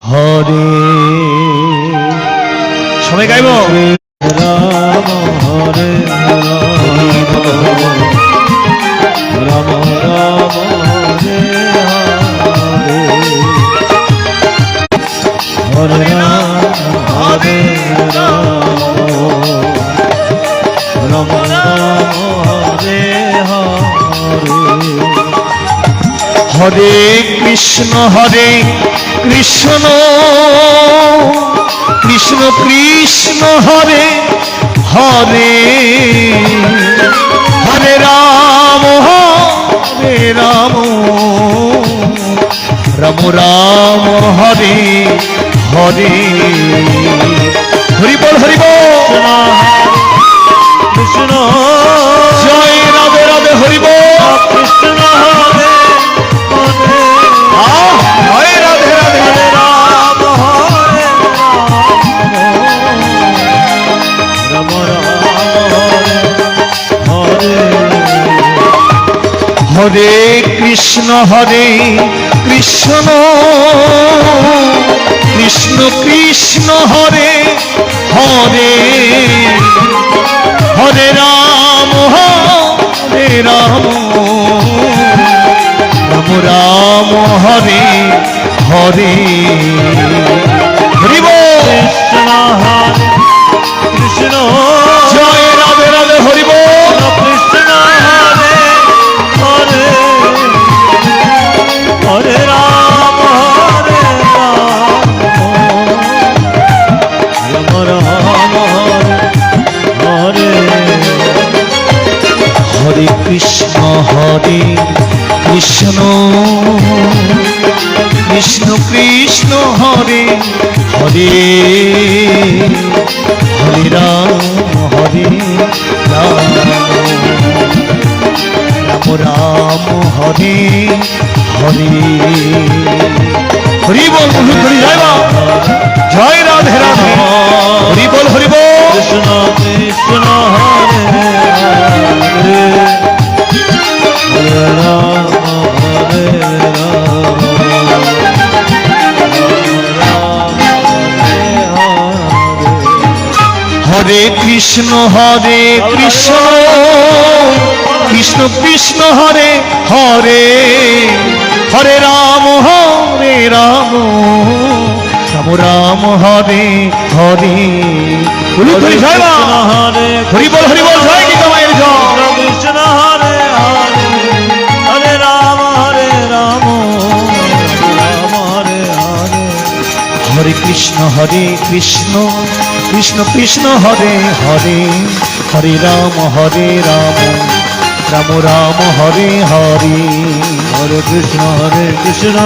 হরে। সবাই গাইব রাম হরে রাম রাম রাম হরে হরে হরে রাম হরে রাম রাম রাম হরে হরে। হরে কৃষ্ণ কৃষ্ণ কৃষ্ণ কৃষ্ণ হরে হরে হরে রাম রাম রাম রাম হরে হরে। হরি বল কৃষ্ণ জয় রাধে রাধে হরি বল কৃষ্ণ হরে হরে রাধে রাধে হরে রাম হরে রাম রাম হরে হরে কৃষ্ণ কৃষ্ণ কৃষ্ণ কৃষ্ণ হরে হরে হরে রাম রাম রাম হরে হরে। হরি বল কৃষ্ণ জয় রাধে রাধে হরি বল কৃষ্ণ হরে হরে হরে রাম রাম হরে হরে কৃষ্ণ কৃষ্ণ কৃষ্ণ কৃষ্ণ হরে হরে হরে রাম রাম রাম হরে হরে। হরি বল হরি জয় রাধে রাধে হরি বল কৃষ্ণ কৃষ্ণ হরে হরে রাম হরে কৃষ্ণ কৃষ্ণ কৃষ্ণ কৃষ্ণ হরে হরে হরে রাম রাম রাম হরে হরে। হরি বল জয় কি তোমায় জয় কৃষ্ণ হরে হরে হরে রাম রাম হরে হরে হরে কৃষ্ণ কৃষ্ণ কৃষ্ণ কৃষ্ণ হরে হরে হরে রাম রাম রাম হরে হরে হরে কৃষ্ণ কৃষ্ণ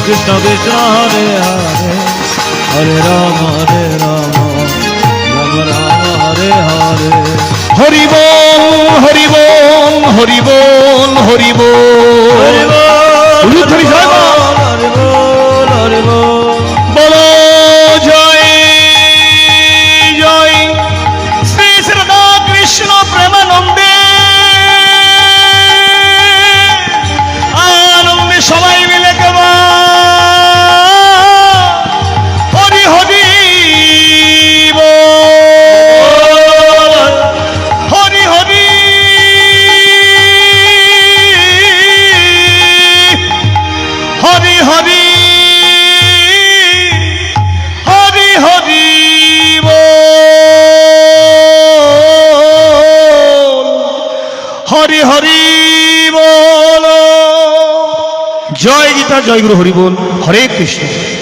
কৃষ্ণ কৃষ্ণ হরে হরে হরে রাম রাম রাম হরে হরে। হরি বল হরি বল হরি বল হরি বল হরি বল হরি বল হরি বল বলো জয় জয় শ্রী রাধা কৃষ্ণ প্রেমানন্দে আনন্দে সবাই মিলে কেবা হরি হরি হরি হরি হরি হরি হরি হরি হরি হরি বল। জয় গীতা জয় গুরু হরি বল। হরে কৃষ্ণ।